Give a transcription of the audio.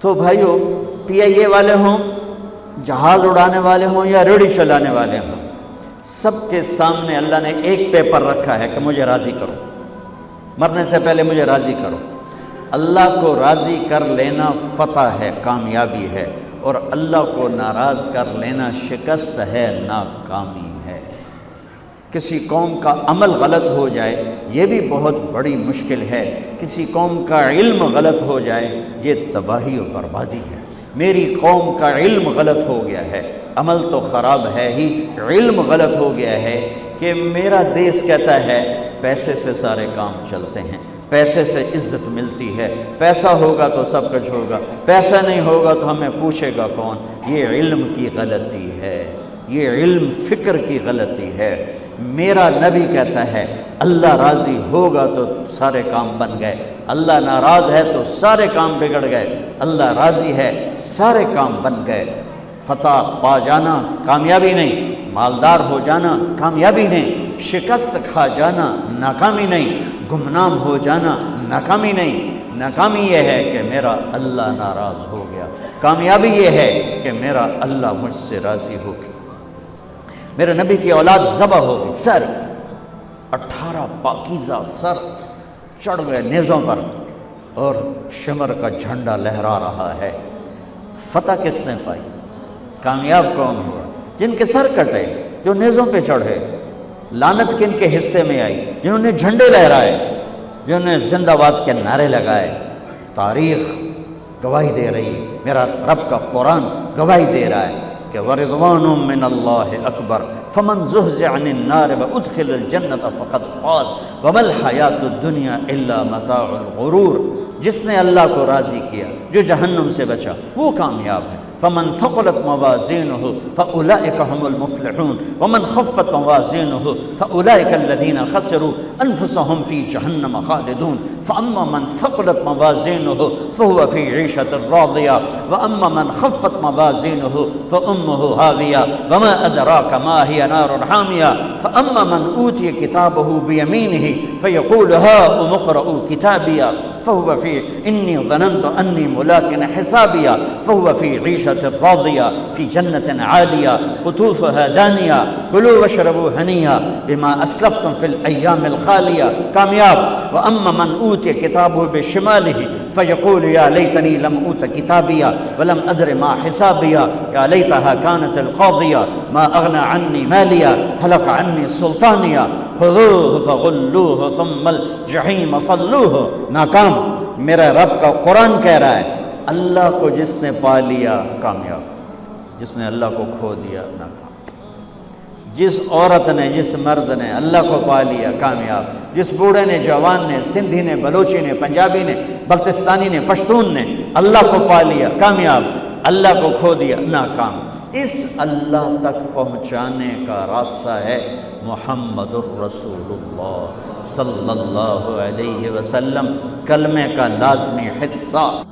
تو بھائیو PIA والے ہوں، جہاز اڑانے والے ہوں یا ریڑھی چلانے والے ہوں، سب کے سامنے اللہ نے ایک پیپر رکھا ہے کہ مجھے راضی کرو، مرنے سے پہلے مجھے راضی کرو۔ اللہ کو راضی کر لینا فتح ہے، کامیابی ہے، اور اللہ کو ناراض کر لینا شکست ہے، ناکامی ہے۔ کسی قوم کا عمل غلط ہو جائے یہ بھی بہت بڑی مشکل ہے، کسی قوم کا علم غلط ہو جائے یہ تباہی و بربادی ہے۔ میری قوم کا علم غلط ہو گیا ہے، عمل تو خراب ہے ہی، علم غلط ہو گیا ہے کہ میرا دیس کہتا ہے پیسے سے سارے کام چلتے ہیں، پیسے سے عزت ملتی ہے، پیسہ ہوگا تو سب کچھ ہوگا، پیسہ نہیں ہوگا تو ہمیں پوچھے گا کون۔ یہ علم کی غلطی ہے، یہ علم فکر کی غلطی ہے۔ میرا نبی کہتا ہے اللہ راضی ہوگا تو سارے کام بن گئے، اللہ ناراض ہے تو سارے کام بگڑ گئے، اللہ راضی ہے سارے کام بن گئے۔ فتح پا جانا کامیابی نہیں، مالدار ہو جانا کامیابی نہیں، شکست کھا جانا ناکامی نہیں، گمنام ہو جانا ناکامی نہیں۔ ناکامی یہ ہے کہ میرا اللہ ناراض ہو گیا، کامیابی یہ ہے کہ میرا اللہ مجھ سے راضی ہو گیا۔ میرے نبی کی اولاد ذبح ہو گئی، سر 18 پاکیزہ سر چڑھ گئے نیزوں پر اور شمر کا جھنڈا لہرا رہا ہے۔ فتح کس نے پائی؟ کامیاب کون ہوا؟ جن کے سر کٹے، جو نیزوں پہ چڑھے۔ لعنت کن کے حصے میں آئی؟ جنہوں نے جھنڈے لہرائے، جنہوں نے زندہ باد کے نعرے لگائے۔ تاریخ گواہی دے رہی، میرا رب کا قرآن گواہی دے رہا ہے کہ وَرِضْوَانٌ مِّنَ اللَّهِ أَكْبَرُ فَمَنْ زُحْزِحَ عَنِ النَّارِ وَأُدْخِلَ الْجَنَّةَ فَقَدْ فَازَ وَمَا الْحَيَاةُ الدُّنْيَا إِلَّا مَتَاعُ الْغُرُورِ۔ جس نے اللہ کو راضی کیا، جو جہنم سے بچا، وہ کامیاب ہے۔ فَمَنْ ثَقُلَتْ مَوَازِينُهُ فَأُولَئِكَ هُمُ الْمُفْلِحُونَ وَمَنْ خَفَّتْ مَوَازِينُهُ فَأُولَئِكَ الَّذِينَ خَسِرُوا أَنفُسَهُمْ فِي جَهَنَّمَ خَالِدُونَ فَأَمَّا مَنْ ثَقُلَتْ مَوَازِينُهُ فَهُوَ فِي عِيشَةٍ رَاضِيَةٍ وَأَمَّا مَنْ خَفَّتْ مَوَازِينُهُ فَأُمُّهُ هَاوِيَةٌ وَمَا أَدْرَاكَ مَا هِيَ نَارٌ حَامِيَةٌ فَأَمَّا مَنْ أُوتِيَ كِتَابَهُ بِيَمِينِهِ فَيَقُولُ هَاؤُمُ اقْرَءُوا كِتَابِيَهْ فَهُوَ فِي إِنِّي ظَنَنْتُ أَنِّي مُلَاقٍ حِسَابِيَهْ فَهُوَ فِي عِيشَةٍ راضِيَةٍ في جنة عالية قطوفها دانية كلوا واشربوا هنيئا بما أسلفتم في الأيام الخالية کامیاب۔ وأما من أوتي كتابه بشماله فيقول يا ليتني لم أوت كتابيا ولم أدر ما حسابيا يا ليتها كانت القاضية ما أغنى عني ماليا هلك عني سلطانيا خذوه فغلوه ثم الجحيم صلوه۔ ناکام۔ میرا رب کا قرآن کہہ رہا ہے اللہ کو جس نے پا لیا کامیاب، جس نے اللہ کو کھو دیا ناکام۔ جس عورت نے، جس مرد نے اللہ کو پا لیا کامیاب، جس بوڑھے نے، جوان نے، سندھی نے، بلوچی نے، پنجابی نے، بلتستانی نے، پشتون نے اللہ کو پا لیا کامیاب، اللہ کو کھو دیا ناکام۔ اس اللہ تک پہنچانے کا راستہ ہے محمد الرسول اللہ صلی اللہ علیہ وسلم، کلمے کا لازمی حصہ۔